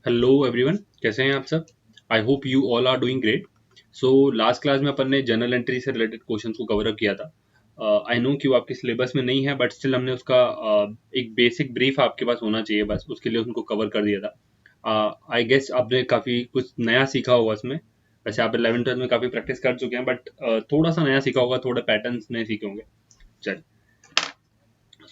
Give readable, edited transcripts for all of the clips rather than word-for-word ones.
Hello everyone, कैसे हैं आप सब। I hope you all are doing great. So last class में अपन ने जर्नल एंट्री से रिलेटेड क्वेश्चंस को कवर अप किया था। आई नो कि वो आपके सिलेबस में नहीं है, बट स्टिल हमने उसका एक बेसिक ब्रीफ आपके पास होना चाहिए, बस उसके लिए उनको कवर कर दिया था। आई गेस आपने काफ़ी कुछ नया सीखा होगा इसमें। वैसे आप 11th 12th में काफ़ी प्रैक्टिस कर चुके हैं, बट थोड़ा सा नया सीखा होगा, थोड़े पैटर्न्स नए सीखे होंगे। चलिए,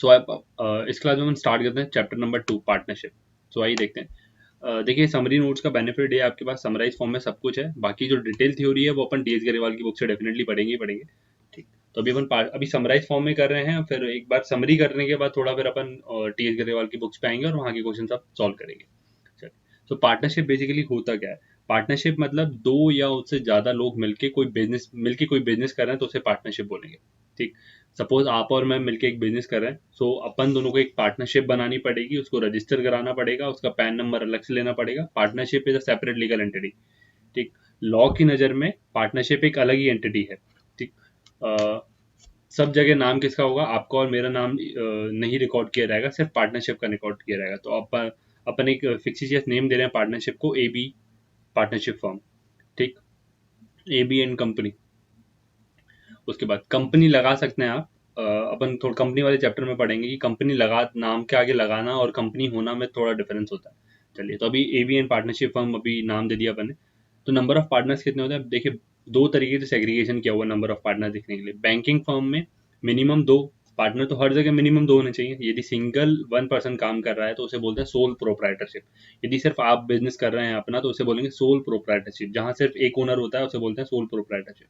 सो आप इस क्लास में हम स्टार्ट करते हैं चैप्टर नंबर 2, पार्टनरशिप। सो आइए देखते हैं। देखिए, समरी नोट्स का बेनिफिट ये आपके पास समराइज फॉर्म में सब कुछ है। बाकी जो डिटेल थ्योरी है वो अपन डीएस गरेवाल की बुक से डेफिनेटली पढ़ेंगे ही पढ़ेंगे। ठीक, तो अभी अपन अभी समराइज फॉर्म में कर रहे हैं, फिर एक बार समरी करने के बाद थोड़ा फिर अपन टीएस गरेवाल की बुक्स पे आएंगे और वहाँ के क्वेश्चन आप सॉल्व करेंगे। चलिए, तो पार्टनरशिप बेसिकली होता क्या है। पार्टनरशिप मतलब दो या उससे ज्यादा लोग मिलके कोई बिजनेस कर रहे हैं तो उसे पार्टनरशिप बोलेंगे। ठीक, सपोज आप और मैं मिलके एक बिजनेस कर रहे हैं, सो अपन दोनों को एक पार्टनरशिप बनानी पड़ेगी, उसको रजिस्टर कराना पड़ेगा, उसका पैन नंबर अलग से लेना पड़ेगा। Partnership is a separate legal entity. ठीक, लॉ की नज़र में पार्टनरशिप एक अलग ही एंटिटी है। ठीक, अ, सब जगह नाम किसका होगा, आपका और मेरा नाम नहीं रिकॉर्ड किया जाएगा, सिर्फ पार्टनरशिप का रिकॉर्ड किया जाएगा। तो अपन एक फिक्सिशियस नेम दे रहे हैं पार्टनरशिप को, ए बी पार्टनरशिप फर्म। ठीक, ए बी एंड कंपनी। उसके बाद कंपनी लगा सकते हैं आप। अपन थोड़ा कंपनी वाले चैप्टर में पढ़ेंगे कि कंपनी लगा नाम के आगे लगाना और कंपनी होना में थोड़ा डिफरेंस होता है। चलिए, तो अभी एबी एंड पार्टनरशिप फर्म अभी नाम दे दिया अपन ने। तो नंबर ऑफ पार्टनर्स कितने होते हैं, देखिए दो तरीके से सेग्रीगेशन किया हुआ नंबर ऑफ पार्टनर दिखने के लिए। बैंकिंग फर्म में मिनिमम दो पार्टनर, तो हर जगह मिनिमम दो होने चाहिए। यदि सिंगल वन पर्सन काम कर रहा है तो उसे बोलते हैं सोल प्रोप्राइटरशिप। यदि सिर्फ आप बिजनेस कर रहे हैं अपना तो उसे बोलेंगे सोल प्रोप्राइटरशिप। जहां सिर्फ एक ओनर होता है उसे बोलते हैं सोल प्रोप्राइटरशिप।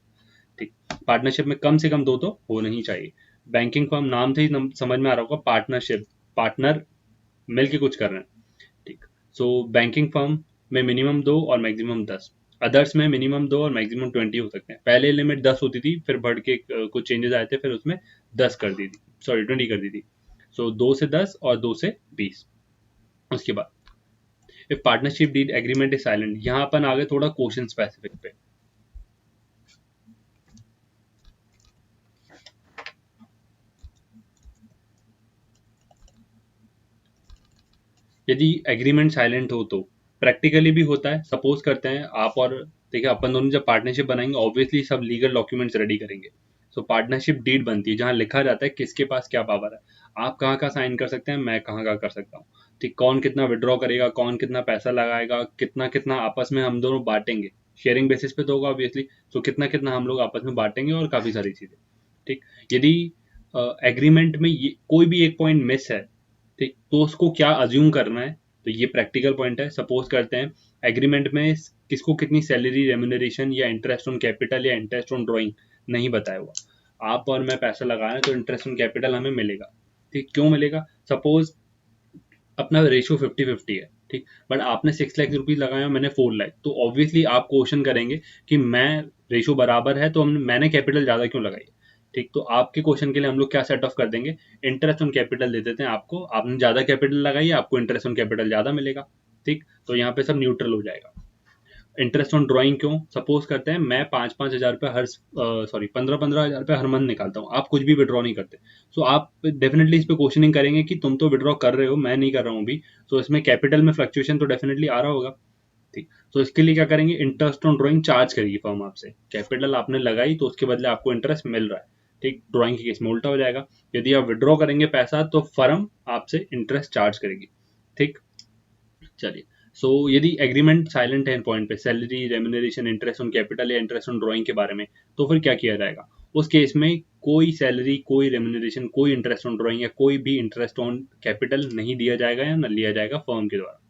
ठीक, पार्टनरशिप में कम से कम दो तो होना ही चाहिए। बैंकिंग फर्म नाम से ही समझ में आ रहा होगा, पार्टनरशिप, पार्टनर मिलके कुछ कर रहे हैं। ठीक, सो बैंकिंग फर्म में मिनिमम दो और मैक्सिमम 10। अदर्स में मिनिमम दो और मैक्सिमम 20 हो सकते हैं। पहले लिमिट 10 होती थी, फिर बढ़ के कुछ चेंजेस आए थे, फिर उसमें 10 कर दी थी, सॉरी 20 कर दी थी। सो 2 से 10 और 2 से 20। उसके बाद if partnership deed agreement is silent, यहाँ अपन आगे थोड़ा क्वेश्चन स्पेसिफिक पे। यदि एग्रीमेंट साइलेंट हो तो प्रैक्टिकली भी होता है। सपोज करते हैं आप और, देखिए अपन दोनों जब पार्टनरशिप बनाएंगे ऑब्वियसली सब लीगल डॉक्यूमेंट्स रेडी करेंगे। सो पार्टनरशिप डीड बनती है जहाँ लिखा जाता है किसके पास क्या पावर है। आप कहाँ का साइन कर सकते हैं, मैं कहाँ का कर सकता हूँ। ठीक, कौन कितना विड्रॉ करेगा, कौन कितना पैसा लगाएगा, कितना कितना आपस में हम दोनों बांटेंगे। शेयरिंग बेसिस पे तो होगा ऑब्वियसली। सो कितना कितना हम लोग आपस में बांटेंगे और काफ़ी सारी चीज़ें। ठीक, यदि एग्रीमेंट में ये कोई भी एक पॉइंट मिस है, ठीक, तो उसको क्या अज्यूम करना है, तो ये प्रैक्टिकल पॉइंट है। सपोज करते हैं एग्रीमेंट में किसको कितनी सैलरी, रेम्यूनरेशन या इंटरेस्ट ऑन कैपिटल या इंटरेस्ट ऑन ड्राइंग नहीं बताया हुआ। आप और मैं पैसा लगा रहे हैं तो इंटरेस्ट ऑन कैपिटल हमें मिलेगा। ठीक, क्यों मिलेगा, सपोज अपना रेशियो 50-50 है। ठीक, बट आपने 6 लाख रुपीज लगाया, मैंने 4 लाख, तो ऑब्वियसली आप क्वेश्चन करेंगे कि मैं, रेशियो बराबर है तो मैंने कैपिटल ज्यादा क्यों लगाई। ठीक, तो आपके क्वेश्चन के लिए हम लोग क्या सेट ऑफ कर देंगे, इंटरेस्ट ऑन कैपिटल दे देते हैं आपको। आपने ज्यादा कैपिटल लगाई है, आपको इंटरेस्ट ऑन कैपिटल ज्यादा मिलेगा। ठीक, तो यहाँ पे सब न्यूट्रल हो जाएगा। इंटरेस्ट ऑन ड्राइंग क्यों, सपोज करते हैं मैं 5-5 हज़ार रुपये हर, सॉरी 15-15 हज़ार रुपये हर मंथ निकालता हूँ, आप कुछ भी विड्रॉ नहीं करते। सो आप डेफिनेटली इस पे क्वेश्चनिंग करेंगे कि तुम तो विड्रॉ कर रहे हो, मैं नहीं कर रहा हूँ अभी। सो इसमें कैपिटल में फ्लक्चुएशन तो डेफिनेटली आ रहा होगा। ठीक, तो इसके लिए क्या करेंगे, इंटरेस्ट ऑन ड्राइंग चार्ज करेगी फर्म आपसे। कैपिटल आपने लगाई तो उसके बदले आपको इंटरेस्ट मिल रहा है। ठीक, ड्राइंग के केस में उल्टा हो जाएगा। यदि आप विड्रॉ करेंगे पैसा तो फर्म आपसे इंटरेस्ट चार्ज करेगी। ठीक, चलिए, सो यदि एग्रीमेंट साइलेंट है इन पॉइंट पे, salary, remuneration, interest on capital या इंटरेस्ट ऑन ड्राइंग के बारे में, तो फिर क्या किया जाएगा। उस केस में कोई सैलरी, कोई रेम्यूनरेशन, कोई इंटरेस्ट ऑन ड्राइंग या कोई भी इंटरेस्ट ऑन कैपिटल नहीं दिया जाएगा या न लिया जाएगा फर्म के द्वारा।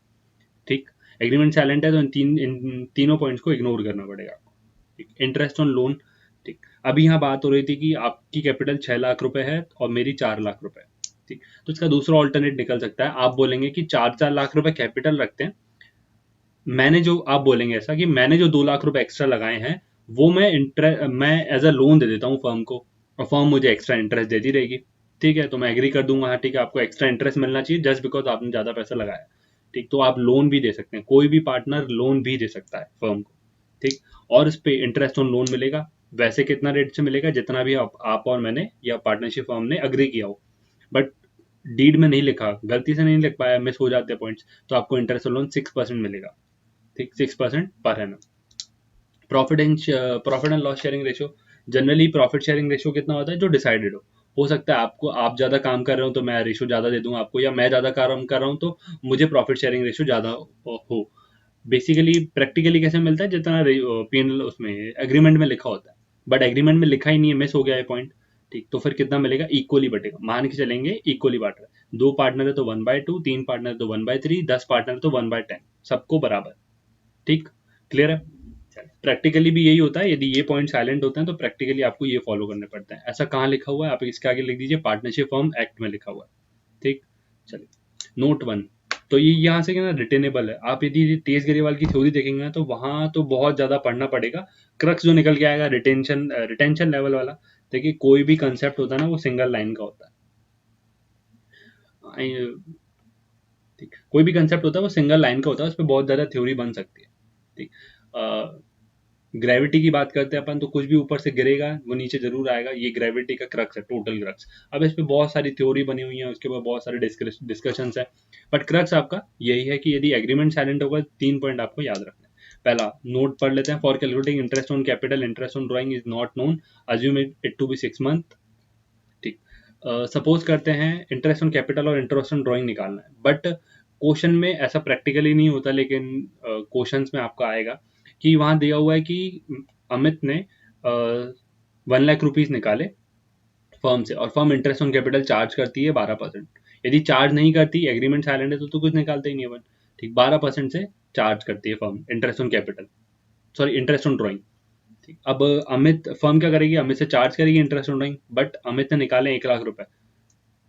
ठीक, एग्रीमेंट साइलेंट है तो इन तीनों पॉइंट्स को इग्नोर करना पड़ेगा आपको। Interest on loan. ठीक, अभी यहाँ बात हो रही थी कि आपकी कैपिटल 6 लाख रुपए है और मेरी 4 लाख रुपए है। ठीक, तो इसका दूसरा ऑल्टरनेट निकल सकता है। आप बोलेंगे कि 4-4 लाख रुपए कैपिटल रखते हैं, मैंने जो, आप बोलेंगे ऐसा कि मैंने जो 2 लाख रुपए एक्स्ट्रा लगाए हैं वो मैं एज अ लोन दे देता हूँ फर्म को, और फर्म मुझे एक्स्ट्रा इंटरेस्ट देती रहेगी। ठीक है, तो मैं एग्री कर दूंगा, हाँ ठीक है आपको एक्स्ट्रा इंटरेस्ट मिलना चाहिए जस्ट बिकॉज आपने ज्यादा पैसा लगाया। ठीक, तो आप लोन भी दे सकते हैं, कोई भी पार्टनर लोन भी दे सकता है फर्म को। ठीक, और इस पे इंटरेस्ट ऑन लोन मिलेगा। वैसे कितना रेट से मिलेगा, जितना भी आप और मैंने या पार्टनरशिप फर्म ने अग्री किया हो। बट डीड में नहीं लिखा, गलती से नहीं लिख पाया, मिस हो जाते पॉइंट्स, तो आपको इंटरेस्ट लोन 6% मिलेगा, ठीक, 6% per annum. Profit and loss sharing ratio, generally profit sharing ratio कितना होता है, जो डिसाइडेड हो सकता है आपको, आप ज्यादा काम कर रहे हो तो मैं रेशियो ज्यादा दे दूंगा आपको, या मैं ज्यादा काम कर रहा हूँ तो मुझे प्रॉफिट शेयरिंग रेशियो ज्यादा हो। बेसिकली प्रैक्टिकली कैसे मिलता है, जितना पीएनएल उसमें एग्रीमेंट में लिखा होता है, बट एग्रीमेंट में लिखा ही नहीं है, मिस हो गया है पॉइंट, ठीक, तो फिर कितना मिलेगा, इक्वली बटेगा, मान के चलेंगे इक्वली बांट रहे हैं, 2 पार्टनर है तो 1/2, 3 पार्टनर है तो 1/3, 10 पार्टनर है तो 1/10, सबको बराबर, ठीक, क्लियर है। प्रैक्टिकली भी यही होता है, यदि ये पॉइंट साइलेंट होते हैं तो प्रैक्टिकली आपको ये फॉलो करने पड़ते हैं। ऐसा कहाँ लिखा हुआ है, आप इसके आगे लिख दीजिए, पार्टनरशिप फर्म एक्ट में लिखा हुआ है, ठीक। चलिए, नोट 1, तो ये यहाँ से क्या ना रिटेनेबल है। आप यदि तेज गरेवाल की थ्योरी देखेंगे ना, तो वहां तो बहुत ज्यादा पढ़ना पड़ेगा, क्रक्स जो निकल के आएगा रिटेंशन रिटेंशन लेवल वाला। देखिए कोई भी कंसेप्ट होता है ना, वो सिंगल लाइन का होता है, ठीक, कोई भी कंसेप्ट होता है वो सिंगल लाइन का होता है, उस पर बहुत ज्यादा थ्योरी बन सकती है, ठीक। ग्रेविटी की बात करते हैं अपन, तो कुछ भी ऊपर से गिरेगा वो नीचे जरूर आएगा, ये ग्रेविटी का क्रक्स है, टोटल क्रक्स। अब इस पे बहुत सारी थ्योरी बनी हुई है, उसके बाद बहुत सारे डिस्कशन है, बट क्रक्स आपका यही है कि यदि एग्रीमेंट साइलेंट होगा, 3 पॉइंट आपको याद रखना है। पहला नोट पढ़ लेते हैं, for calculating interest on capital, interest on drawing is not known, assume it to be 6 month, ठीक। सपोज करते हैं इंटरेस्ट ऑन कैपिटल और इंटरेस्ट ऑन ड्राइंग निकालना है, बट क्वेश्चन में ऐसा प्रैक्टिकली नहीं होता, लेकिन क्वेश्चंस में आपका आएगा कि वहां दिया हुआ है कि अमित ने 1 लाख रुपीज निकाले फर्म से, और firm interest on capital charge करती है 12%। यदि चार्ज नहीं करती, एग्रीमेंट साइलेंट है, तो कुछ निकालते ही नहीं अपन, ठीक, 12% से चार्ज करती है firm interest on capital, sorry interest on drawing, ठीक। अब अमित, फर्म क्या करेगी, अमित से चार्ज करेगी interest on drawing, but Amit ने निकाले 1 लाख रुपए,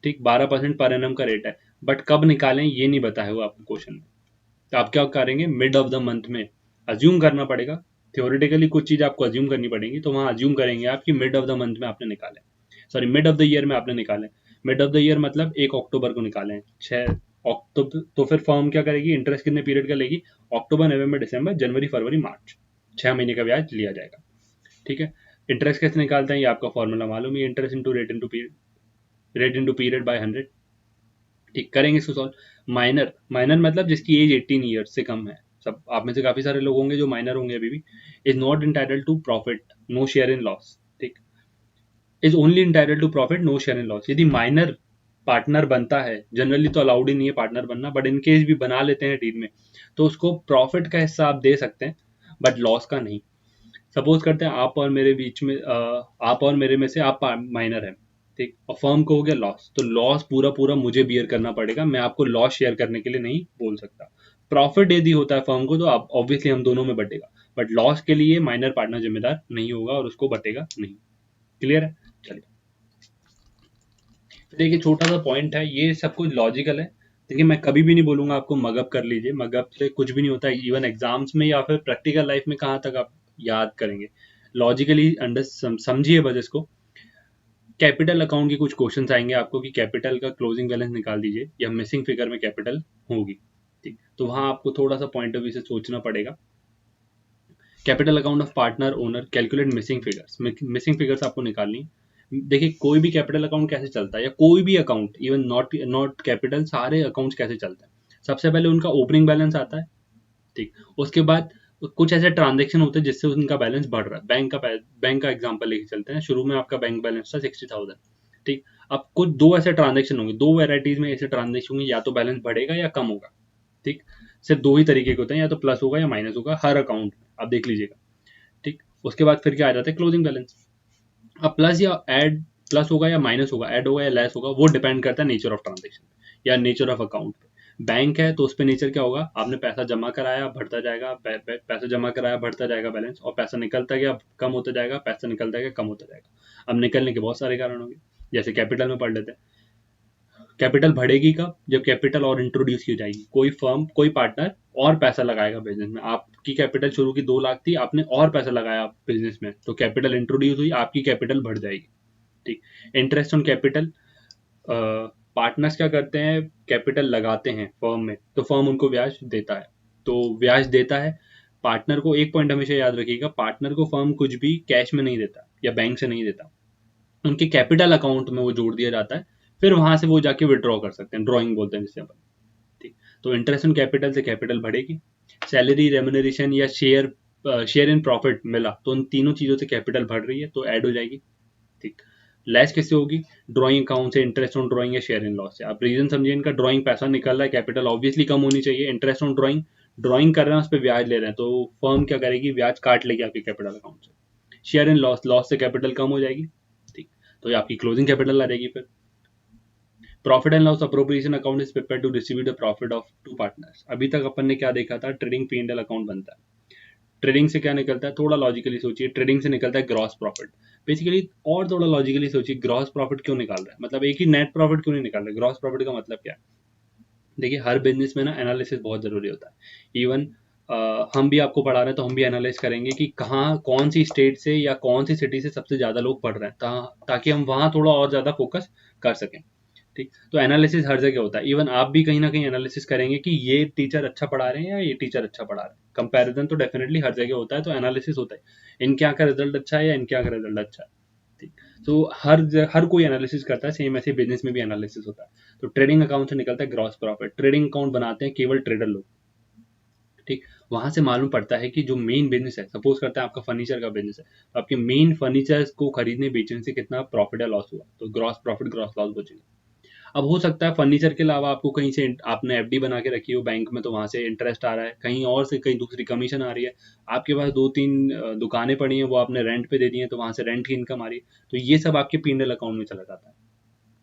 ठीक, 12% पर एनम का रेट है, बट कब निकालें ये नहीं बताया हुआ आपको क्वेश्चन में, तो आप क्या करेंगे, मिड ऑफ द मंथ में अज्यूम करना पड़ेगा, थियोरेटिकली कुछ चीज आपको अज्यूम करनी पड़ेगी, तो वहां अज्यूम करेंगे आप कि मिड ऑफ द मंथ में आपने निकाले, sorry mid of the year में आपने निकाले, मिड ऑफ द ईयर मतलब 1 अक्टूबर को निकाले हैं, 6 अक्टूबर, तो फिर फर्म क्या करेगी, इंटरेस्ट कितने पीरियड का लेगी, अक्टूबर नवंबर दिसंबर जनवरी फरवरी मार्च, 6 महीने का ब्याज लिया जाएगा, ठीक है। इंटरेस्ट कैसे निकालते हैं, ये आपका फॉर्मूला मालूम है, interest into rate into period by 100, ठीक, करेंगे इसको सॉल्व। माइनर, माइनर मतलब जिसकी एज 18 ईयर्स से कम है, सब आप में से काफी सारे लोग होंगे जो माइनर होंगे अभी भी, is not entitle to profit, no share in loss, ठीक, is only entitle to profit, no share in loss. यदि माइनर पार्टनर बनता है, जनरली तो अलाउड ही नहीं है पार्टनर बनना, बट इन केस भी बना लेते हैं डील में, तो उसको प्रॉफिट का हिस्सा आप दे सकते हैं, बट लॉस का नहीं। सपोज करते हैं आप और मेरे बीच में आप और मेरे में से आप माइनर हैं, ठीक, और फर्म को हो गया लॉस, तो लॉस पूरा पूरा मुझे बियर करना पड़ेगा, मैं आपको लॉस शेयर करने के लिए नहीं बोल सकता। प्रॉफिट यदि होता है फर्म को, तो आप ऑब्वियसली हम दोनों में बटेगा, बट लॉस के लिए माइनर पार्टनर जिम्मेदार नहीं होगा और उसको बटेगा नहीं, क्लियर है। चलिए, तो देखिए छोटा सा पॉइंट है, ये सब कुछ लॉजिकल है। देखिए मैं कभी भी नहीं बोलूंगा आपको मगअप कर लीजिए, मगअप से कुछ भी नहीं होता है, इवन एग्जाम्स में या फिर प्रैक्टिकल लाइफ में कहाँ तक आप याद करेंगे, लॉजिकली अंडर समझिए बस इसको। कैपिटल अकाउंट के कुछ क्वेश्चंस आएंगे आपको कि कैपिटल का क्लोजिंग बैलेंस निकाल दीजिए, या मिसिंग फिगर में कैपिटल होगी, ठीक, तो वहां आपको थोड़ा सा पॉइंट ऑफ व्यू से सोचना पड़ेगा। Capital account of partner owner, calculate missing figures, missing figures आपको निकालनी है। देखिए कोई भी कैपिटल अकाउंट कैसे चलता है, या कोई भी account, even not not capital, सारे अकाउंट्स कैसे चलते हैं, सबसे पहले उनका ओपनिंग बैलेंस आता है, ठीक, उसके बाद कुछ ऐसे ट्रांजेक्शन होते हैं जिससे उनका बैलेंस बढ़ रहा है, बैंक का एग्जांपल लेके चलते हैं, शुरू में आपका बैंक बैलेंस था 60,000, ठीक, अब कुछ दो ऐसे ट्रांजेक्शन होंगे, दो वेराइटीज में ऐसे ट्रांजेक्शन होंगे, या तो बैलेंस बढ़ेगा या कम होगा, ठीक, सिर्फ दो ही तरीके के होते हैं, या तो प्लस होगा या माइनस होगा हर अकाउंट में, आप देख लीजिएगा, ठीक। उसके बाद फिर क्या आ जाता है, क्लोजिंग बैलेंस। अब प्लस या ऐड, प्लस होगा या माइनस होगा, ऐड होगा या लेस होगा, वो डिपेंड करता है नेचर ऑफ ट्रांजेक्शन या नेचर ऑफ अकाउंट पे। बैंक है तो उस पर नेचर क्या होगा, आपने पैसा जमा कराया बढ़ता जाएगा, पैसा जमा कराया बढ़ता जाएगा बैलेंस, और पैसा निकलता गया कम होता जाएगा, पैसा निकलता गया कम होता जाएगा। अब निकलने के बहुत सारे कारण होंगे, जैसे कैपिटल में पढ़ लेते हैं, कैपिटल बढ़ेगी कब, जब कैपिटल और इंट्रोड्यूस की जाएगी, कोई फर्म कोई पार्टनर और पैसा लगाएगा बिजनेस में, आपकी कैपिटल शुरू की 2 लाख थी, आपने और पैसा लगाया बिजनेस में, तो कैपिटल इंट्रोड्यूस हुई, आपकी कैपिटल बढ़ जाएगी, ठीक। इंटरेस्ट ऑन कैपिटल, पार्टनर्स क्या करते हैं, कैपिटल लगाते हैं फर्म में, तो फर्म उनको ब्याज देता है, तो ब्याज देता है पार्टनर को। एक पॉइंट हमेशा याद रखिएगा, पार्टनर को फर्म कुछ भी कैश में नहीं देता या बैंक से नहीं देता, उनके कैपिटल अकाउंट में वो जोड़ दिया जाता है, फिर वहां से वो जाके विड्रॉ कर सकते हैं, ड्रॉइंग बोलते हैं जिसे अपन। ठीक, तो इंटरेस्ट ऑन कैपिटल से कैपिटल बढ़ेगी, सैलरी रेम्युनरेशन या शेयर इन प्रॉफिट मिला तो उन तीनों चीजों से कैपिटल बढ़ रही है तो ऐड हो जाएगी। ठीक, लेस किससे होगी, ड्राइंग अकाउंट से, इंटरेस्ट ऑन ड्राइंग या शेयर इन लॉस से। आप रीजन समझिए इनका, ड्राइंग पैसा निकल रहा है, कैपिटल ऑब्वियसली कम होनी चाहिए। इंटरेस्ट ऑन ड्राइंग, ड्राइंग कर रहे हैं उस पर ब्याज ले रहे हैं, तो फर्म क्या करेगी, ब्याज काट लेगी आपके कैपिटल अकाउंट से। शेयर इन लॉस, लॉस से कैपिटल कम हो जाएगी। ठीक, तो ये आपकी क्लोजिंग कैपिटल आ जाएगी। फिर profit and loss appropriation account is prepared to distribute the profit of to partners. अभी तक अपन ने क्या देखा था, trading P and L account बनता है। ट्रेडिंग से क्या निकलता है, थोड़ा लॉजिकली सोचिए, ट्रेडिंग से निकलता है ग्रॉस प्रॉफिट बेसिकली। और थोड़ा लॉजिकली सोचिए, ग्रॉस प्रॉफिट क्यों निकाल रहा है, मतलब एक ही नेट प्रॉफिट क्यों नहीं निकाल रहा है, ग्रॉस प्रॉफिट का मतलब क्या है। देखिए हर बिजनेस में ना एनालिसिस बहुत जरूरी होता है। इवन हम भी आपको पढ़ा रहे हैं तो हम भी एनालाइज करेंगे कि कहाँ, कौन सी स्टेट से या कौन सी सिटी से सबसे ज्यादा लोग पढ़ रहे हैं, ताकि हम वहाँ थोड़ा और ज्यादा फोकस कर सकें। ठीक, तो एनालिसिस हर जगह होता है। इवन आप भी कहीं ना कहीं एनालिसिस करेंगे कि ये टीचर अच्छा पढ़ा रहे हैं या ये टीचर अच्छा पढ़ा रहे हैं। कंपैरिजन तो डेफिनेटली हर जगह होता है, तो एनालिसिस होता है, इनके यहाँ का रिजल्ट अच्छा है या इनके यहाँ का रिजल्ट अच्छा है। ठीक, तो हर कोई एनालिसिस करता है, सेम ऐसे बिजनेस में भी एनालिसिस होता है। तो ट्रेडिंग अकाउंट से निकलता है ग्रॉस प्रॉफिट। ट्रेडिंग अकाउंट बनाते हैं केवल ट्रेडर लोग। ठीक, वहां से मालूम पड़ता है कि जो मेन बिजनेस है, सपोज करते हैं आपका फर्नीचर का बिजनेस है, तो आपके मेन फर्नीचर को खरीदने बेचने से कितना प्रॉफिट या लॉस हुआ, तो ग्रॉस प्रॉफिट ग्रॉस लॉस बचेगा। अब हो सकता है फर्नीचर के अलावा आपको कहीं से आपने एफडी बना के रखी हो बैंक में, तो वहां से इंटरेस्ट आ रहा है, कहीं और से कहीं दूसरी कमीशन आ रही है। आपके पास दो तीन दुकानें पड़ी हैं, वो आपने रेंट पे दे दी हैं, तो वहां से रेंट की इनकम आ रही है, तो ये सब आपके पीएनएल अकाउंट में चला जाता है।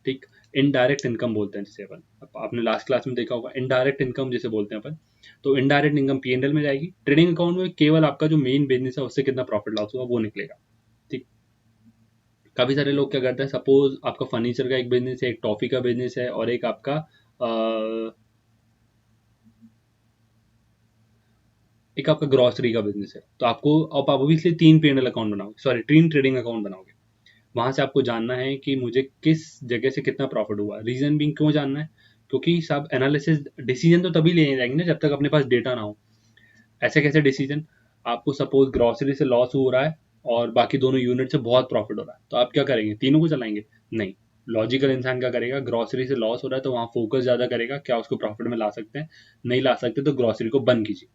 ठीक, इनडायरेक्ट इनकम बोलते हैं जिसे अपन, आपने लास्ट क्लास में देखा होगा, इनडायरेक्ट इनकम जिसे बोलते हैं अपन। तो इनडायरेक्ट इनकम पीएनएल में जाएगी। ट्रेडिंग अकाउंट में केवल आपका जो मेन बिजनेस है उससे कितना प्रॉफिट लॉस हुआ वो निकलेगा। ठीक, काफी सारे लोग क्या करते हैं, सपोज आपका फर्नीचर का एक बिजनेस है, एक टॉफी का बिजनेस है, और एक आपका एक आपका ग्रोसरी का बिजनेस है, तो आपको अब आप ऑब्वियसली तीन पीएनएल अकाउंट बनाओगे, सॉरी तीन ट्रेडिंग अकाउंट बनाओगे। वहां से आपको जानना है कि मुझे किस जगह से कितना प्रॉफिट हुआ। रीजन बिंग क्यों जानना है, क्योंकि सब एनालिसिस, डिसीजन तो तभी ले जाएंगे ना जब तक अपने पास डेटा ना हो। ऐसे कैसे डिसीजन, आपको सपोज ग्रोसरी से लॉस हो रहा है और बाकी दोनों यूनिट से बहुत प्रॉफिट हो रहा है, तो आप क्या करेंगे, तीनों को चलाएंगे? नहीं, लॉजिकल इंसान क्या करेगा, ग्रोसरी से लॉस हो रहा है तो वहां फोकस ज्यादा करेगा, क्या उसको प्रॉफिट में ला सकते हैं, नहीं ला सकते तो ग्रोसरी को बंद कीजिए।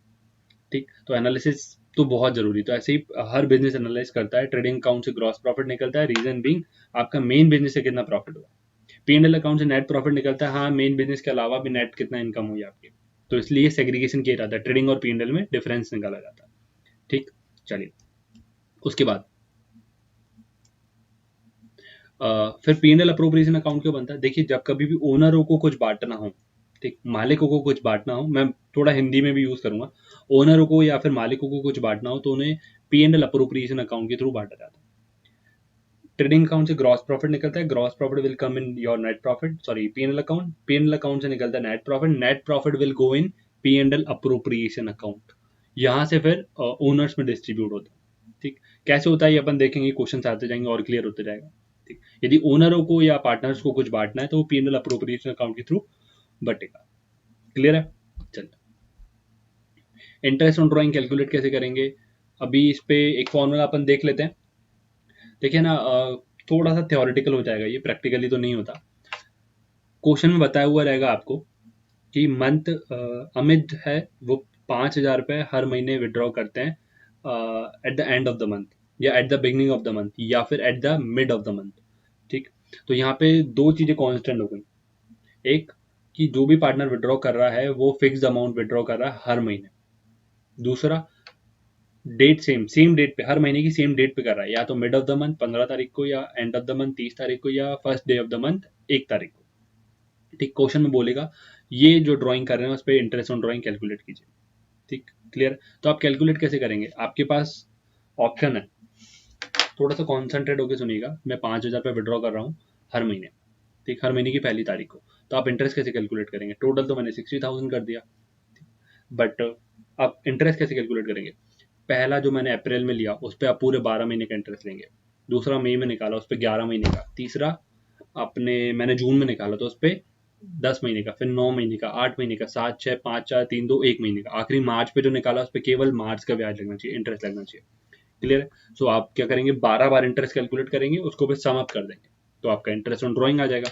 ठीक, तो एनालिसिस तो बहुत जरूरी, तो ऐसे ही हर बिजनेस एनालाइज करता है। ट्रेडिंग अकाउंट से ग्रॉस प्रॉफिट निकलता है, रीजन बीइंग आपका मेन बिजनेस से कितना प्रॉफिट हुआ। पीएनएल अकाउंट से नेट प्रॉफिट निकलता है, हाँ मेन बिजनेस के अलावा भी नेट कितना इनकम हुई आपकी, तो इसलिए सेग्रीगेशन किया जाता है, ट्रेडिंग और पीएनएल में डिफरेंस निकाला जाता है। ठीक, चलिए उसके बाद फिर पीएनएल अप्रोप्रिएशन अकाउंट क्यों बनता है। देखिए जब कभी भी ओनरों को कुछ बांटना हो, ठीक, मालिकों को कुछ बांटना हो, मैं थोड़ा हिंदी में भी यूज करूंगा, ओनरों को या फिर मालिकों को कुछ बांटना हो तो उन्हें पीएनएल अप्रोप्रिएशन अकाउंट के थ्रू बांटा जाता है। ट्रेडिंग अकाउंट से ग्रॉस प्रॉफिट निकलता है, gross profit will come in your net profit, sorry PNL account, PNL account से निकलता है net profit, net profit will go in PNL appropriation account, यहाँ से फिर ओनर्स में डिस्ट्रीब्यूट होता है। ठीक, कैसे होता है ये अपन देखेंगे, क्वेश्चन आते जाएंगे और क्लियर होते जाएगा। ठीक, यदि ओनरों को या पार्टनर्स को कुछ बांटना है तो वो पीएनएल अप्रोप्रिएशन अकाउंट के थ्रू बटेगा। क्लियर है, चलिए इंटरेस्ट ऑन ड्राइंग कैलकुलेट कैसे करेंगे, अभी इस पे एक फॉर्मूला अपन देख लेते हैं। देखिए ना थोड़ा सा थ्योरेटिकल हो जाएगा, ये प्रैक्टिकली तो नहीं होता। क्वेश्चन में बताया हुआ रहेगा आपको कि मंथ अमित है, वो 5,000 रुपये हर महीने विड्रॉ करते हैं at the end of the month, या at the beginning of the month, या फिर at the mid of the month. ठीक, तो यहाँ पे दो चीजें कांस्टेंट हो गई, एक कि जो भी पार्टनर विड्रॉ कर रहा है वो फिक्स अमाउंट विड्रॉ कर रहा है हर महीने, दूसरा डेट सेम सेम डेट पे, हर महीने की सेम डेट पे कर रहा है, या तो मिड ऑफ द मंथ 15 तारीख को, या एंड ऑफ द मंथ 30 तारीख को, या first day of the month 1 तारीख को। ठीक, क्वेश्चन में बोलेगा ये जो ड्राइंग कर रहे हैं उस पर इंटरेस्ट ऑन ड्राइंग कैलकुलेट कीजिए। ठीक, क्लियर, तो आप कैलकुलेट कैसे करेंगे, आपके पास ऑप्शन है, थोड़ा सा कॉन्सेंट्रेट होकर सुनिएगा, मैं 5,000 रुपये विड्रॉ कर रहा हूँ हर महीने। ठीक, हर महीने की पहली तारीख को, तो आप इंटरेस्ट कैसे कैलकुलेट करेंगे, टोटल तो मैंने 60,000 कर दिया, बट आप इंटरेस्ट कैसे कैलकुलेट करेंगे, पहला जो मैंने अप्रैल में लिया उस पर आप पूरे 12 महीने का इंटरेस्ट लेंगे, दूसरा मई में निकाला उस पर 11 महीने का, तीसरा मैंने जून में निकाला तो उस पर 10 महीने का, फिर 9 महीने का, 8 महीने का, 7, 6, 5, 4, 3, 2, 1 महीने का, आखिरी मार्च पे जो निकाला उस पर केवल मार्च का ब्याज लगना चाहिए, इंटरेस्ट लगना चाहिए। क्लियर है, सो आप क्या करेंगे, 12 बार इंटरेस्ट कैलकुलेट करेंगे, उसको फिर सम अप कर देंगे, तो आपका इंटरेस्ट ऑन ड्रॉइंग आ जाएगा।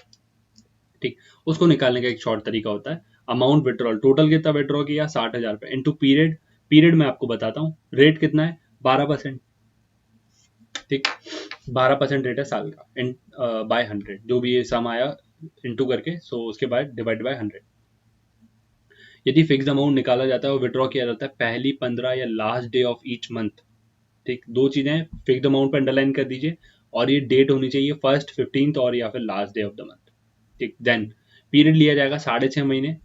ठीक, उसको निकालने का एक शॉर्ट तरीका होता है अमाउंट विड्रॉल, टोटल कितना विड्रॉ किया 60,000 रुपये इंटू पीरियड, पीरियड में आपको बताता हूँ रेट कितना है 12%। ठीक, 12% रेट है साल का, इन बाय 100 जो भी ये सम आया इंटू करके, सो उसके बाद डिवाइड बाय 100। यदि फिक्स अमाउंट निकाला जाता है और विड्रॉ किया जाता है पहली 15 या last day of each month. ठीक, दो चीजें फिक्स अमाउंट पे अंडरलाइन कर दीजिए और ये डेट होनी चाहिए फर्स्ट 15th और या फिर last day of the month. ठीक, देन पीरियड लिया जाएगा 6.5 महीने।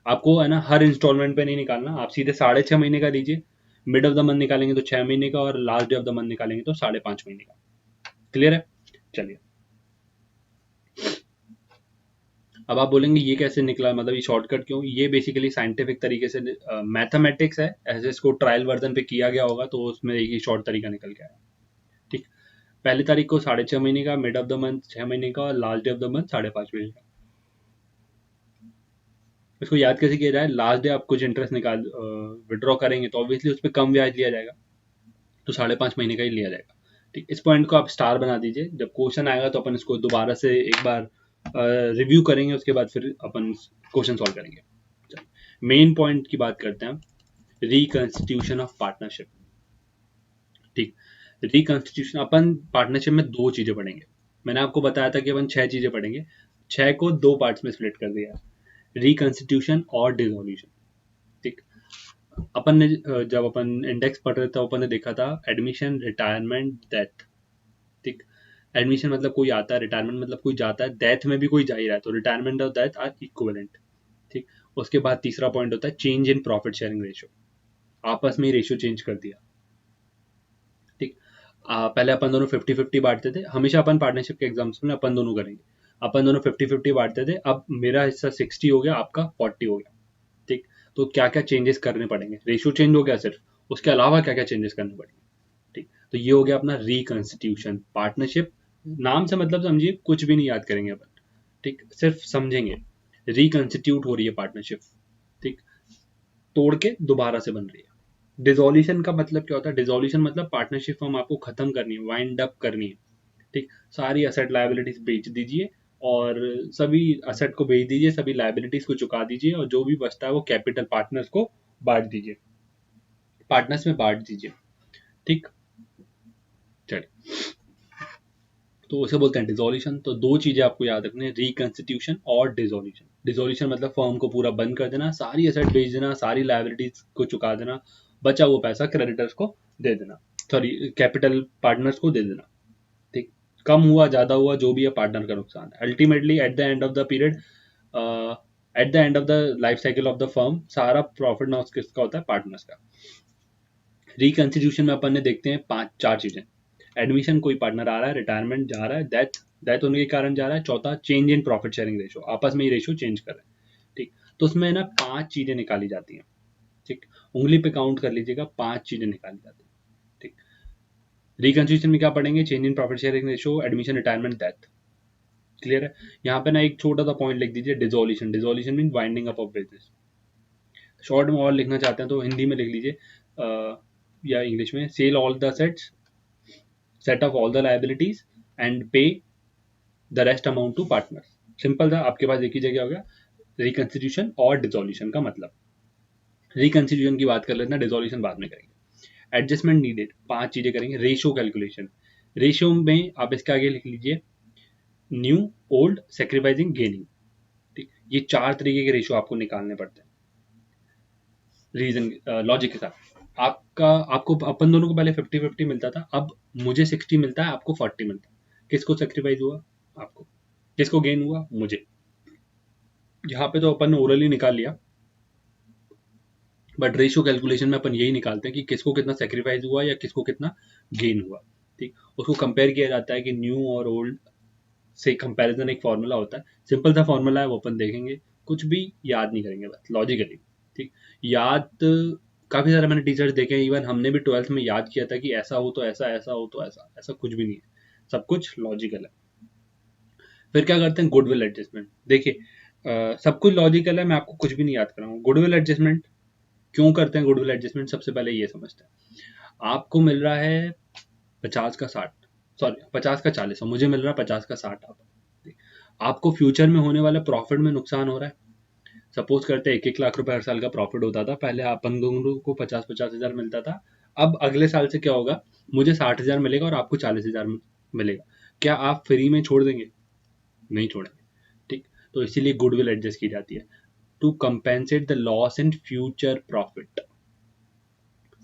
आपको है ना हर इंस्टॉलमेंट पे नहीं निकालना, आप सीधे 6.5 महीने का दीजिए। मिड ऑफ द मंथ निकालेंगे तो 6 महीने का और last day of the month निकालेंगे तो 5.5 महीने का। क्लियर है? चलिए, अब आप बोलेंगे ये कैसे निकला, मतलब ये शॉर्टकट क्यों? ये बेसिकली साइंटिफिक तरीके से मैथमेटिक्स है, ऐसे इसको ट्रायल वर्जन पे किया गया होगा तो उसमें एक ही शॉर्ट तरीका निकल के आया। ठीक, पहली तारीख को 6.5 महीने का, मिड ऑफ द मंथ 6 महीने का और last day of the month 5.5 महीने का। इसको याद कैसे किया जाए? लास्ट डे आप कुछ इंटरेस्ट निकाल विड्रॉ करेंगे तो ऑब्वियसली उस पर कम ब्याज लिया जाएगा, तो 5.5 महीने का ही लिया जाएगा। ठीक, इस पॉइंट को आप स्टार बना दीजिए। जब क्वेश्चन आएगा तो अपन इसको दोबारा से एक बार रिव्यू करेंगे, उसके बाद फिर अपन क्वेश्चन सॉल्व करेंगे। मेन पॉइंट की बात करते हैं, रिकंस्टिट्यूशन ऑफ पार्टनरशिप। ठीक, रिकंस्टिट्यूशन अपन पार्टनरशिप में दो चीजें पढ़ेंगे। मैंने आपको बताया था कि अपन 6 चीजें पढ़ेंगे, 6 को 2 पार्ट्स में स्प्लिट कर दिया, रिकंस्टिट्यूशन और डिसोल्यूशन। ठीक, अपन ने जब अपन इंडेक्स पढ़ रहे थे अपन ने देखा था एडमिशन, रिटायरमेंट, डेथ। ठीक, एडमिशन मतलब कोई आता है, रिटायरमेंट मतलब कोई जाता है, डेथ में भी कोई जा ही रहा है, तो रिटायरमेंट और डेथ आर इक्विवेलेंट। ठीक, उसके बाद तीसरा पॉइंट होता है change in profit sharing ratio, आपस में ही रेशियो चेंज कर दिया। ठीक, पहले अपन दोनों 50-50 बांटते थे, हमेशा अपन पार्टनरशिप के एग्जाम्स में अपन दोनों करेंगे, अपन दोनों 50-50 बांटते थे, अब मेरा हिस्सा 60 हो गया, आपका 40 हो गया। ठीक, तो क्या क्या चेंजेस करने पड़ेंगे? रेशियो चेंज हो गया सिर्फ, उसके अलावा क्या क्या चेंजेस करने पड़ेंगे? ठीक, तो ये हो गया अपना रिकंस्टिट्यूशन। पार्टनरशिप नाम से मतलब समझिए, कुछ भी नहीं याद करेंगे अपन। ठीक, सिर्फ समझेंगे रिकंस्टिट्यूट हो रही है पार्टनरशिप। ठीक, तोड़ के दोबारा से बन रही है। डिसोल्यूशन का मतलब क्या होता है? डिसोल्यूशन मतलब पार्टनरशिप फॉर्म आपको खत्म करनी है, वाइंड अप करनी है। ठीक, सारी असेट लायबिलिटीज बेच दीजिए और सभी असेट को बेच दीजिए, सभी लायबिलिटीज को चुका दीजिए और जो भी बचता है वो कैपिटल पार्टनर्स को बांट दीजिए, पार्टनर्स में बांट दीजिए। ठीक, चलिए, तो उसे बोलते हैं डिसोल्यूशन। तो दो चीजें आपको याद रखनी है, रिकंस्टिट्यूशन और डिसोल्यूशन। डिसोल्यूशन मतलब फर्म को पूरा बंद कर देना, सारी एसेट बेच देना, सारी लायबिलिटीज को चुका देना, बचा वो पैसा क्रेडिटर्स को दे देना, सॉरी कैपिटल पार्टनर्स को दे देना। ठीक, कम हुआ ज्यादा हुआ जो भी है पार्टनर का नुकसान है। Ultimately at the end of the period, eight the end of the life cycle of the firm, सारा प्रॉफिट लॉस किसका होता है? पार्टनर्स का। रिकंस्टिट्यूशन में अपन ने देखते हैं 4 चीजें। एडमिशन, कोई पार्टनर आ रहा है, रिटायरमेंट जा रहा है, डेथ, डेथ होने के कारण जा रहा है, चौथा change in profit sharing ratio, आपस में ही रेशियो चेंज कर रहे हैं। ठीक, तो उसमें ना 5 चीजें निकाली जाती हैं। ठीक, उंगली पे काउंट कर लीजिएगा, 5 चीजें निकाली जाती हैं। ठीक, रिकंस्टिट्यूशन में क्या पढ़ेंगे? Change in profit sharing ratio, admission, retirement, death. Clear है? यहाँ पे ना एक छोटा सा पॉइंट लिख दीजिए, dissolution. Dissolution mean winding up of business. Short में और लिखना चाहते हैं तो हिंदी में लिख लीजिए या इंग्लिश में, sell all the sets, set off all the liabilities and pay the rest amount to partners. Simple था, आपके पास एक ही जगह हो गया रिकंस्टिट्यूशन और डिसोल्यूशन का मतलब। रिकंस्टिट्यूशन की बात कर लेते हैं, डिसोल्यूशन बाद में करेंगे। एडजस्टमेंट नीडेड, 5 चीजें करेंगे। रेशियो कैलकुलेशन, रेशियो में आप इसके आगे लिख लीजिए न्यू, ओल्ड, सेक्रीफाइसिंग, गेनिंग। ठीक, ये 4 तरीके के रेशियो आपको निकालने पड़ते हैं रीजन लॉजिक के साथ। आपका आपको अपन दोनों को पहले 50-50 मिलता था, अब मुझे 60 मिलता है, आपको 40 मिलता है। किसको सेक्रीफाइस हुआ? आपको। किसको गेन हुआ? मुझे। यहाँ पे तो अपन ने ओरली निकाल लिया, बट रेशियो कैलकुलेशन में अपन यही निकालते हैं कि किसको कितना सेक्रीफाइस हुआ या किसको कितना गेन हुआ। ठीक, उसको कंपेयर किया जाता है कि न्यू और ओल्ड से कंपैरिजन एक फॉर्मूला होता है, सिंपल सा फॉर्मूला है, वो अपन देखेंगे, कुछ भी याद नहीं करेंगे, बस लॉजिकली। ठीक, याद काफी सारे मैंने टीचर्स देखे हैं, इवन हमने भी 12th में याद किया था कि ऐसा हो तो ऐसा, ऐसा हो तो ऐसा, ऐसा कुछ भी नहीं है, सब कुछ लॉजिकल है। फिर क्या करते हैं? Goodwill adjustment. देखिए सब कुछ लॉजिकल है, मैं आपको कुछ भी नहीं याद कराऊंगा। गुडविल एडजस्टमेंट क्यों करते हैं? गुडविल एडजस्टमेंट सबसे पहले ये समझते हैं, आपको मिल रहा है 50 का 60, सॉरी 50 का 40, और मुझे मिल रहा है 50 का 60। आप आपको फ्यूचर में होने वाले प्रॉफिट में नुकसान हो रहा है। सपोज करते हैं 1-1 लाख रुपए हर साल का प्रॉफिट होता था, पहले अपन दोनों को 50-50 हज़ार मिलता था। अब अगले साल से क्या होगा, मुझे 60 हज़ार मिलेगा और आपको 40 हज़ार मिलेगा। क्या आप फ्री में छोड़ देंगे? नहीं छोड़ेंगे। ठीक, तो इसीलिए गुडविल एडजस्ट की जाती है to compensate the loss in future profit.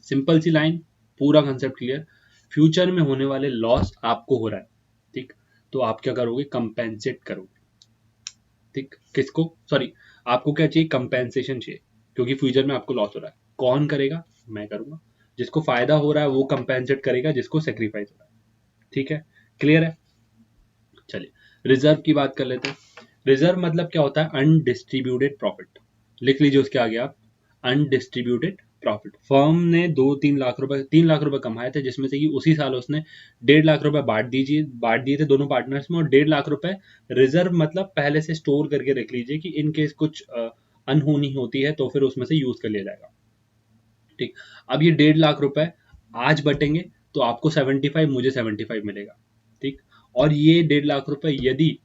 Simple सी लाइन, पूरा कंसेप्ट क्लियर। फ्यूचर में होने वाले लॉस आपको हो रहा है, ठीक, तो आप क्या करोगे, कंपेंसेट करोगे। ठीक, किसको, सॉरी, आपको क्या चाहिए, कंपेंसेशन चाहिए, क्योंकि फ्यूचर में आपको लॉस हो रहा है। कौन करेगा? मैं करूंगा। जिसको फायदा हो रहा है वो कंपेंसेट करेगा, जिसको सेक्रीफाइस हो रहा है। ठीक है, क्लियर है। चलिए, रिजर्व की बात कर लेते हैं। रिजर्व मतलब क्या होता है, अनडिस्ट्रीब्यूटेड प्रॉफिट। लिख लीजिए उसके आगे आप, अनडिस्ट्रीब्यूटेड प्रॉफिट। फर्म ने 2-3 लाख रुपए 3 लाख रुपए कमाए थे, जिसमें से कि उसी साल उसने 1.5 लाख रुपए बांट दिए थे दोनों पार्टनर्स में, और 1.5 लाख रुपए रिजर्व मतलब पहले से स्टोर करके रख लीजिए कि इन केस कुछ अनहोनी होती है तो फिर उसमें से यूज कर लिया जाएगा। ठीक, अब ये 1.5 लाख रुपए आज बटेंगे तो आपको 75, मुझे 75 मिलेगा। ठीक, और ये 1.5 लाख रुपए यदि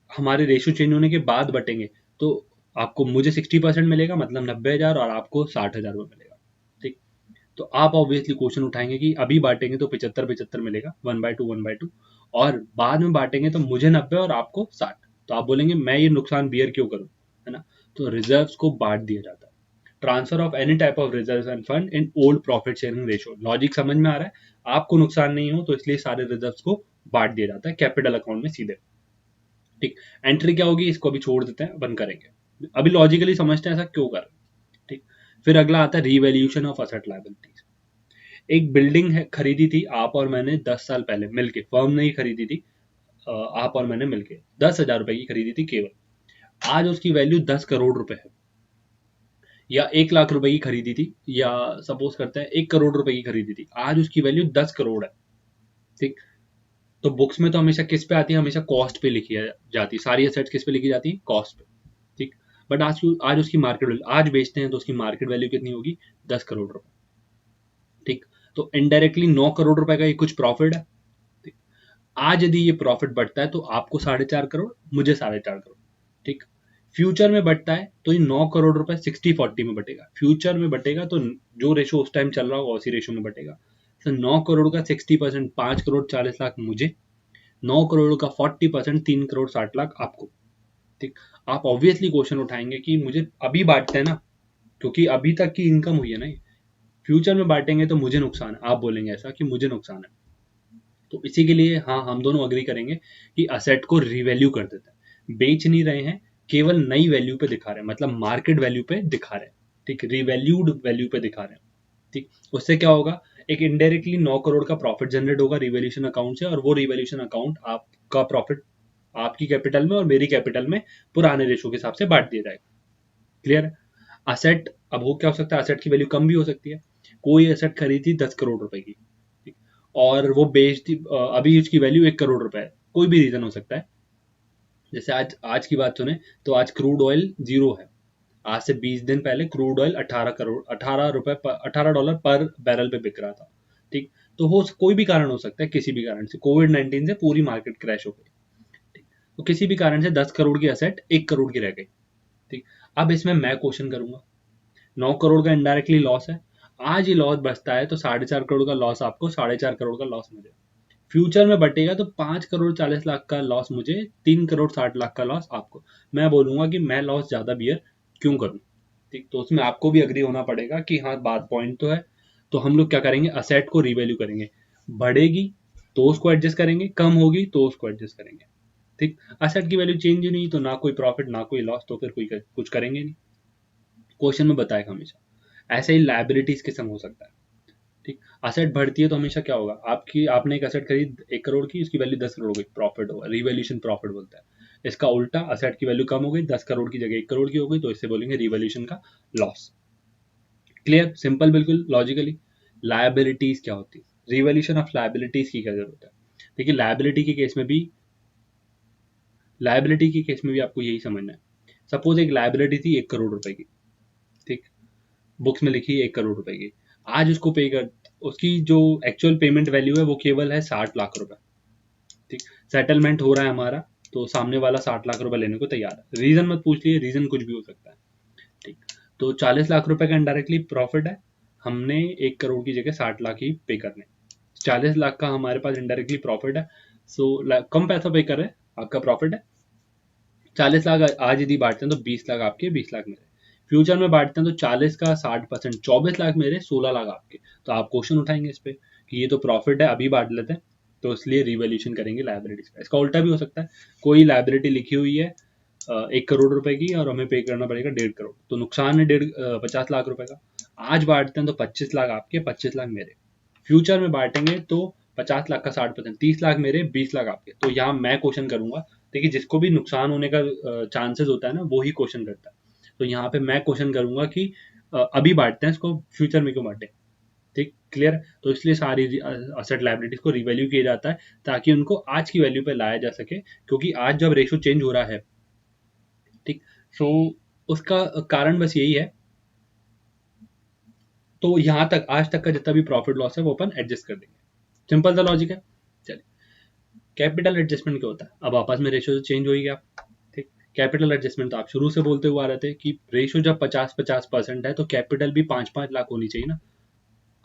हमारे रेशियो चेंज होने के बाद बटेंगे तो आपको, मुझे 60% मिलेगा, मतलब 90 हज़ार, और आपको 60 हज़ार रुपये मिलेगा। ठीक, तो आप ऑब्वियसली क्वेश्चन उठाएंगे कि अभी बांटेंगे तो 75-75 मिलेगा, 1/2 और बाद में बांटेंगे तो मुझे 90 और आपको 60। तो आप बोलेंगे मैं ये नुकसान बियर क्यों करूं, है ना। तो रिजर्व्स को बांट दिया जाता है। Transfer of any type of reserve end fund in old profit sharing ratio. Logic समझ में आ रहा है, आपको नुकसान नहीं हो तो इसलिए सारे रिजर्व्स को बांट दिया जाता है कैपिटल अकाउंट में सीधे। ठीक, एंट्री क्या होगी, इसको अभी छोड़ देते हैं, बंद करेंगे। अभी लॉजिकली समझते हैं ऐसा क्यों कर रहे हैं। ठीक, फिर अगला आता है रीवैल्यूएशन ऑफ असेट लायबिलिटीज। एक बिल्डिंग है, खरीदी थी आप और मैंने 10 साल पहले मिलके, फर्म ने ही खरीदी थी, आप और मैंने मिलके 10 हज़ार रुपए की खरीदी थी केवल। आज उसकी वैल्यू 10 करोड़ रुपए है, या 1 लाख रुपए की खरीदी थी, या सपोज करते हैं 1 करोड़ रुपए की खरीदी थी, आज उसकी वैल्यू 10 करोड़ है। ठीक, तो बुक्स में तो हमेशा किस पे आती है, हमेशा कॉस्ट पे लिखी जाती है, सारी एसेट्स किस पे लिखी जाती है, कॉस्ट पे। ठीक, बट आज उसकी मार्केट वैल्यू, आज बेचते हैं तो उसकी मार्केट वैल्यू कितनी होगी, 10 करोड़ रुपए। ठीक, तो इनडायरेक्टली 9 करोड़ रुपए का ये कुछ प्रॉफिट है। ठीक, आज यदि ये प्रॉफिट बढ़ता है तो आपको 4.5 करोड़, मुझे 4.5 करोड़। ठीक, फ्यूचर में बढ़ता है तो ये 9 करोड़ रुपए 60-40 में बटेगा, फ्यूचर में बटेगा तो जो रेशो उस टाइम चल रहा होगा उसी रेशो में बटेगा। तो 9 करोड़ का 60%, 5 करोड़ 40 लाख मुझे, 9 करोड़ का 40%, 3 करोड़ 60 लाख आपको। ठीक, आप ऑब्वियसली क्वेश्चन उठाएंगे कि मुझे अभी बांटते हैं ना, क्योंकि अभी तक की इनकम हुई है ना, फ्यूचर में बांटेंगे तो मुझे नुकसान है, आप बोलेंगे ऐसा कि मुझे नुकसान है। तो इसी के लिए हाँ, हम दोनों अग्री करेंगे कि असेट को रिवैल्यू कर देते हैं, बेच नहीं रहे हैं, केवल नई वैल्यू पे दिखा रहे हैं, मतलब मार्केट वैल्यू पे दिखा रहे हैं। ठीक, रिवैल्यूड वैल्यू पे दिखा रहे हैं। ठीक, उससे क्या होगा, एक इनडायरेक्टली 9 करोड़ का प्रॉफिट जनरेट होगा रिवैल्यूएशन अकाउंट से, और वो रिवैल्यूएशन अकाउंट आपका प्रॉफिट आपकी कैपिटल में और मेरी कैपिटल में पुराने रेशो के हिसाब से बांट दिया जाएगा। क्लियर है। असेट, अब हो क्या हो सकता है, असेट की वैल्यू कम भी हो सकती है। कोई असेट खरीदी 10 करोड़ रुपए की, ठीक, और वो बेचती, अभी उसकी वैल्यू 1 करोड़ रुपए है, कोई भी रीजन हो सकता है। जैसे आज आज की बात सुने तो आज क्रूड ऑयल जीरो है, आज से 20 दिन पहले क्रूड ऑयल 18 करोड़, 18 रुपए, $18 पर बैरल पे बिक रहा था। ठीक, तो हो कोई भी कारण हो सकता है, किसी भी कारण से, कोविड-19 से पूरी मार्केट क्रैश हो गई। ठीक, तो किसी भी कारण से 10 करोड़ की असेट 1 करोड़ की रह गई। ठीक, अब इसमें मैं क्वेश्चन करूंगा, 9 करोड़ का इनडायरेक्टली लॉस है, आज ही लॉस बचता है तो 4.5 करोड़ का लॉस आपको, 4.5 करोड़ का लॉस मुझे। फ्यूचर में बटेगा तो 5 करोड़ 40 लाख का लॉस मुझे, 3 करोड़ 60 लाख का लॉस आपको। मैं बोलूंगा कि मैं लॉस ज्यादा बियर क्यों करूं। ठीक, तो उसमें आपको भी अग्री होना पड़ेगा कि हाँ, बात पॉइंट तो है। तो हम लोग क्या करेंगे, असेट को रिवैल्यू करेंगे, बढ़ेगी तो उसको एडजस्ट करेंगे, कम होगी तो उसको एडजस्ट करेंगे। ठीक, असेट की वैल्यू चेंज ही नहीं तो ना कोई प्रॉफिट ना कोई लॉस, तो फिर कोई कुछ करेंगे नहीं, क्वेश्चन में बताएगा हमेशा। ऐसे ही लाइबिलिटीज के संग हो सकता है। ठीक, असेट बढ़ती है तो हमेशा क्या होगा, आपने एक असेट खरीद 1 करोड़ की, उसकी वैल्यू 10 करोड़ हो गई, प्रॉफिट होगा, रिवैल्यूएशन प्रॉफिट बोलता है। इसका उल्टा, असेट की वैल्यू कम हो गई, 10 करोड़ की जगह 1 करोड़ की हो गई, तो इससे बोलेंगे रिवैल्यूएशन का लॉस। क्लियर, सिंपल, बिल्कुल लॉजिकली। लायबिलिटीज क्या होती है, रिवैल्यूएशन ऑफ लायबिलिटीज की क्या जरूरत है। देखिए, लायबिलिटी के केस में भी आपको यही समझना है। सपोज एक लायबिलिटी थी 1 करोड़ रुपए की, ठीक, बुक्स में लिखी 1 करोड़ रुपए की, आज उसको पे कर, उसकी जो एक्चुअल पेमेंट वैल्यू है वो केवल है 60 लाख रुपए। ठीक, सेटलमेंट हो रहा है हमारा तो सामने वाला 60 लाख रुपए लेने को तैयार है। रीजन मत पूछ लिए, रीजन कुछ भी हो सकता है, ठीक। तो 40 लाख रुपए का इनडायरेक्टली प्रॉफिट है, हमने 1 करोड़ की जगह 60 लाख ही पे करने। 40 लाख का हमारे पास इनडायरेक्टली प्रॉफिट है, सो कम पैसा पे कर रहे हैं, आपका प्रॉफिट है। 40 लाख आज यदि बांटते हैं तो 20 लाख आपके, 20 लाख मेरे। फ्यूचर में बांटते हैं तो 40 का 60%, 24 लाख मेरे, 16 लाख आपके। तो आप क्वेश्चन उठाएंगे इस पे कि ये तो प्रॉफिट है, अभी बांट लेते हैं, तो इसलिए रिवैल्यूएशन करेंगे लायबिलिटीज का। इसका उल्टा भी हो सकता है, कोई लायबिलिटी लिखी हुई है 1 करोड़ रुपए की और हमें पे करना पड़ेगा 1.5 करोड़, तो नुकसान है 50 लाख रुपए का। आज बांटते हैं तो 25 लाख आपके, 25 लाख मेरे। फ्यूचर में बांटेंगे तो 50 लाख का 60%, 30 लाख मेरे, 20 लाख आपके। तो यहाँ मैं क्वेश्चन करूंगा, देखिए जिसको भी नुकसान होने का चांसेस होता है ना, वो ही क्वेश्चन करता है। तो यहाँ पे मैं क्वेश्चन करूंगा कि अभी बांटते हैं इसको, फ्यूचर में क्यों बांटे, ठीक, क्लियर। तो इसलिए सारी असेट लायबिलिटीज को रिवैल्यू किया जाता है ताकि उनको आज की वैल्यू पे लाया जा सके, क्योंकि आज जब रेशो चेंज हो रहा है, ठीक। सो उसका कारण बस यही है। तो यहां तक आज तक का जितना भी प्रॉफिट लॉस है वो अपन एडजस्ट कर देंगे, सिंपल सा लॉजिक है। चलिए, कैपिटल एडजस्टमेंट क्या होता है, अब आपस में रेशियो चेंज हो गया, ठीक। कैपिटल एडजस्टमेंट तो आप शुरू से बोलते हुए आ रहे थे कि रेशियो जब 50-50% है तो कैपिटल भी 5-5 लाख होनी चाहिए ना।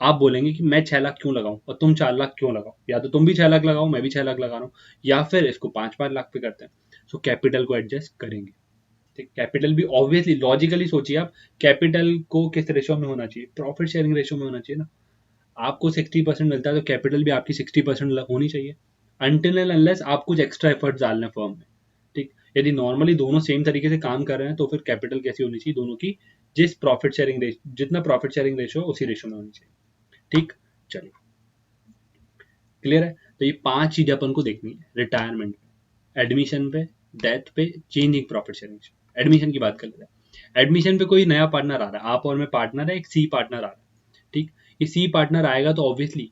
आप बोलेंगे कि मैं 6 लाख क्यों लगाऊं और तुम 4 लाख क्यों लगाओ, या तो तुम भी 6 लाख लगाओ, मैं भी 6 लाख लगा रहा हूँ, या फिर इसको 5-5 लाख पे करते हैं। सो कैपिटल को एडजस्ट करेंगे, ठीक। कैपिटल भी ऑब्वियसली लॉजिकली सोचिए आप, कैपिटल को किस रेशियो में होना चाहिए, प्रॉफिट शेयरिंग रेशियो में होना चाहिए ना। आपको 60% मिलता है तो कैपिटल भी आपकी 60% होनी चाहिए, अनटिल एंड अनलेस आप कुछ एक्स्ट्रा एफर्ट डाल रहे हैं फर्म में, ठीक। यदि नॉर्मली दोनों सेम तरीके से काम कर रहे हैं तो फिर कैपिटल कैसी होनी चाहिए, दोनों की जिस प्रॉफिट शेयरिंग रेशियो, जितना प्रॉफिट शेयरिंग रेशियो उसी रेशियो में होनी चाहिए, ठीक। चलिए, क्लियर है। तो ये 5 चीजें अपन को देखनी है रिटायरमेंट पे, एडमिशन पे, डेथ पे, चेंजिंग प्रॉफिट शेयरिंग। एडमिशन की बात कर लेते हैं। एडमिशन पे कोई नया पार्टनर आ रहा है, आप और मैं पार्टनर है, एक सी पार्टनर आ रहा है, ठीक। ये सी पार्टनर आएगा तो ऑब्वियसली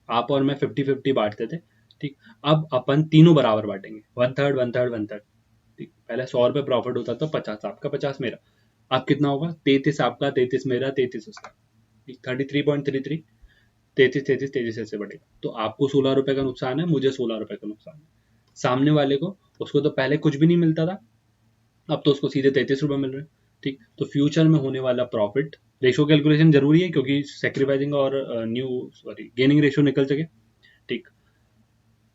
आप और मैं 50-50 बांटते थे, ठीक। अब अपन तीनों बराबर बांटेंगे, 1/3 1/3 1/3, ठीक। पहले 100 रुपये प्रॉफिट होता था, 50 आपका 50 मेरा। अब कितना होगा, 33 आपका, 33 मेरा, 33 उसका, 33.33, 33 ऐसे बढ़ेगा। तो आपको 16 रुपए का नुकसान है, मुझे 16 रुपए का नुकसान है। सामने वाले को, उसको तो पहले कुछ भी नहीं मिलता था, अब तो उसको सीधे 33 रुपए मिल रहे हैं, ठीक। तो फ्यूचर में होने वाला प्रॉफिट, रेशो कैलकुलेशन जरूरी है क्योंकि सेक्रीफाइसिंग और गेनिंग रेशो निकल सके, ठीक।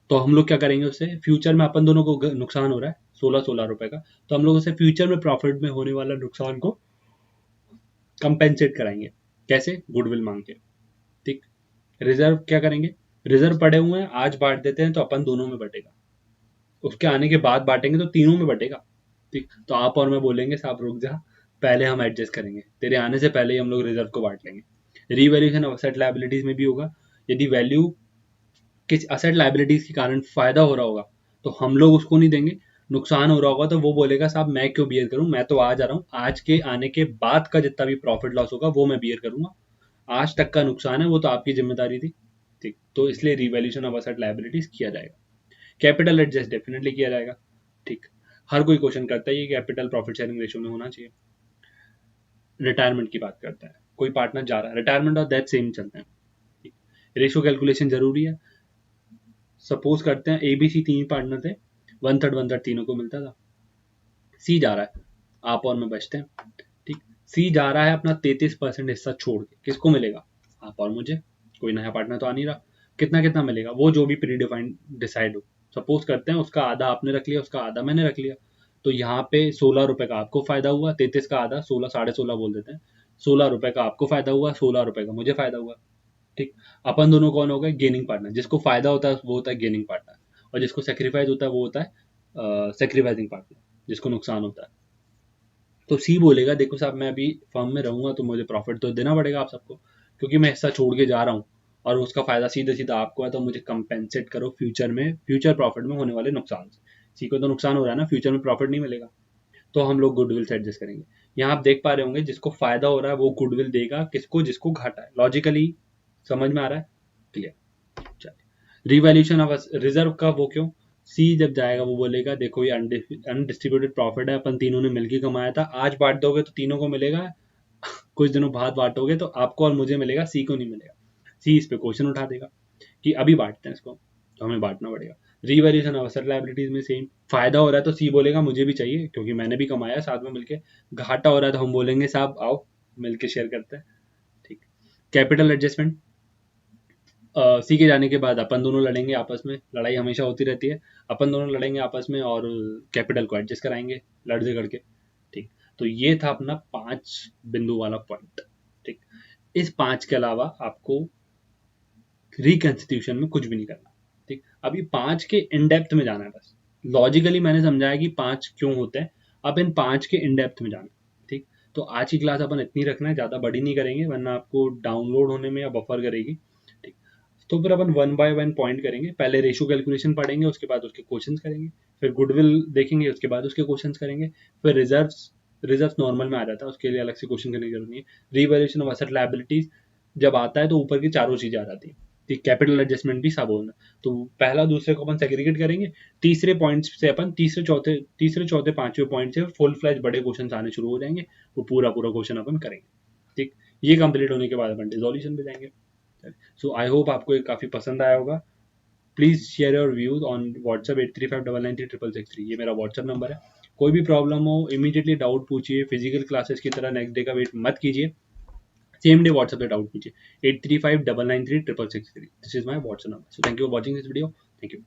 तो हम लोग क्या करेंगे उससे, फ्यूचर में अपन दोनों को नुकसान हो रहा है 16-16 रुपए का, तो हम लोग उसे फ्यूचर में प्रॉफिट में होने वाला नुकसान को कंपेंसेट कराएंगे, कैसे, गुडविल मांग के, ठीक। रिजर्व क्या करेंगे, रिजर्व पड़े हुए हैं, आज बांट देते हैं तो अपन दोनों में बटेगा, उसके आने के बाद बांटेंगे तो तीनों में बटेगा, ठीक। तो आप और मैं बोलेंगे साहब रुक जा, पहले हम एडजस्ट करेंगे, तेरे आने से पहले ही हम लोग रिजर्व को बांट लेंगे। रीवैल्यूएशन ऑफ असेट लायबिलिटीज में भी होगा, यदि वैल्यू किस असेट लायबिलिटीज के कारण फायदा हो रहा होगा तो हम लोग उसको नहीं देंगे, नुकसान हो रहा होगा तो वो बोलेगा साहब मैं क्यों बियर करूं, मैं तो आज आ रहा हूँ, आज के आने के बाद का जितना भी प्रॉफिट लॉस होगा वो मैं बियर करूंगा, आज तक का नुकसान है वो तो आपकी जिम्मेदारी थी, ठीक। तो इसलिए रिवैल्यूएशन ऑफ असेट लायबिलिटीज किया जाएगा। कैपिटल एडजस्ट डेफिनेटली किया जाएगा, ठीक। हर कोई क्वेश्चन करता है ये कैपिटल प्रॉफिट शेयरिंग रेशियो में होना चाहिए। रिटायरमेंट की बात करता है, कोई पार्टनर जा रहा है, रिटायरमेंट और डेथ सेम चलते हैं, ठीक। रेशियो कैलकुलेशन जरूरी है। सपोज करते हैं ए बी सी तीन पार्टनर थे, 1/3 तीनों को मिलता था। सी जा रहा है, आप और मैं बचते हैं, ठीक। सी जा रहा है अपना 33% हिस्सा छोड़ के, किसको मिलेगा, आप और मुझे, कोई नया पार्टनर तो आ नहीं रहा। कितना कितना मिलेगा, वो जो भी प्री डिफाइंड डिसाइड हो। सपोज करते हैं उसका आधा आपने रख लिया, उसका आधा मैंने रख लिया, तो यहाँ पे 16 रुपए का आपको फायदा हुआ, 33 का आधा 16, 16.5 बोल देते हैं, 16 रुपए का आपको फायदा हुआ, 16 रुपए का मुझे फायदा हुआ, ठीक। अपन दोनों कौन हो गए, गेनिंग पार्टनर, जिसको फायदा होता है वो होता है गेनिंग पार्टनर, और जिसको सेक्रीफाइस होता है वो होता है सेक्रीफाइसिंग पार्टनर, जिसको नुकसान होता है। तो सी बोलेगा देखो साहब मैं अभी फर्म में रहूंगा तो मुझे प्रॉफिट तो देना पड़ेगा आप सबको, क्योंकि मैं हिस्सा छोड़ के जा रहा हूँ और उसका फायदा सीधे सीधा आपको है, तो मुझे कंपेंसेट करो फ्यूचर में, फ्यूचर प्रॉफिट में होने वाले नुकसान से। सी को तो नुकसान हो रहा है ना, फ्यूचर में प्रॉफिट नहीं मिलेगा, तो हम लोग गुडविल से एडजस्ट करेंगे। यहाँ आप देख पा रहे होंगे जिसको फायदा हो रहा है वो गुडविल देगा, किसको, जिसको घाटा है, लॉजिकली समझ में आ रहा है, क्लियर। चलिए, रिवैल्यूएशन ऑफ रिजर्व का वो क्यों, सी जब जाएगा वो बोलेगा देखो ये अनडिस्ट्रीब्यूटेड प्रॉफिट है, अपन तीनों ने मिलकर कमाया था, आज बांट दोगे तो तीनों को मिलेगा, कुछ दिनों बाद बांटोगे तो आपको और मुझे मिलेगा, सी को नहीं मिलेगा। सी इस पे क्वेश्चन उठा देगा कि अभी बांटते हैं इसको, तो हमें बांटना पड़ेगा। रीवैल्यूएशन ऑफ असेट लायबिलिटीज में सेम, फायदा हो रहा है तो सी बोलेगा मुझे भी चाहिए क्योंकि मैंने भी कमाया साथ में मिलके, घाटा हो रहा है तो हम बोलेंगे साहब आओ मिलके शेयर करते हैं, ठीक। कैपिटल एडजस्टमेंट, सी के जाने के बाद अपन दोनों लड़ेंगे आपस में, लड़ाई हमेशा होती रहती है, अपन दोनों लड़ेंगे आपस में और कैपिटल को एडजस्ट कराएंगे लड़ झगड़ के, ठीक। तो ये था अपना 5 बिंदु वाला पॉइंट, ठीक। इस 5 के अलावा आपको रिकंस्टिट्यूशन में कुछ भी नहीं करना, ठीक। अभी 5 के इन डेप्थ में जाना है, बस लॉजिकली मैंने समझाया कि 5 क्यों होते हैं, अब इन 5 के इन डेप्थ में जाना है, ठीक। तो आज की क्लास अपन इतनी रखना है, ज़्यादा बड़ी नहीं करेंगे वरना आपको डाउनलोड होने में या बफर करेगी, ठीक। तो फिर अपन 1 बाय 1 पॉइंट करेंगे, पहले रेशियो कैलकुलेशन पढ़ेंगे, उसके बाद उसके क्वेश्चंस करेंगे, फिर गुडविल देखेंगे, उसके बाद उसके क्वेश्चंस करेंगे, फिर रिजर्व्स नॉर्मल में आ जाता है, उसके लिए अलग से क्वेश्चन करने की जरूरत नहीं है। रीवैल्यूएशन ऑफ एसेट लायबिलिटीज जब आता है तो ऊपर की चारों चीजें आ जाती है, ठीक। कैपिटल एडजस्टमेंट भी सब होना, तो पहला दूसरे को अपन सेग्रीगेट करेंगे, तीसरे पॉइंट से अपन तीसरे चौथे पांचवें पॉइंट से फुल फ्लैश बड़े क्वेश्चन आने शुरू हो जाएंगे, वो पूरा पूरा क्वेश्चन अपन करेंगे, ठीक। ये कंप्लीट होने के बाद अपन रिजोल्यूशन पे जाएंगे। सो आई होप आपको ये काफी पसंद आया होगा। Please share your views on WhatsApp 8359936663, ये मेरा व्हाट्सएप नंबर है। कोई भी प्रॉब्लम हो इमीडिएटली डाउट पूछिए, फिजिकल क्लासेस की तरह नेक्स्ट डे का वेट मत कीजिए, सेम डे व्हाट्सएप पे डाउट कीजिए 8359936663, this is my WhatsApp number. So thank you for watching this video, thank you.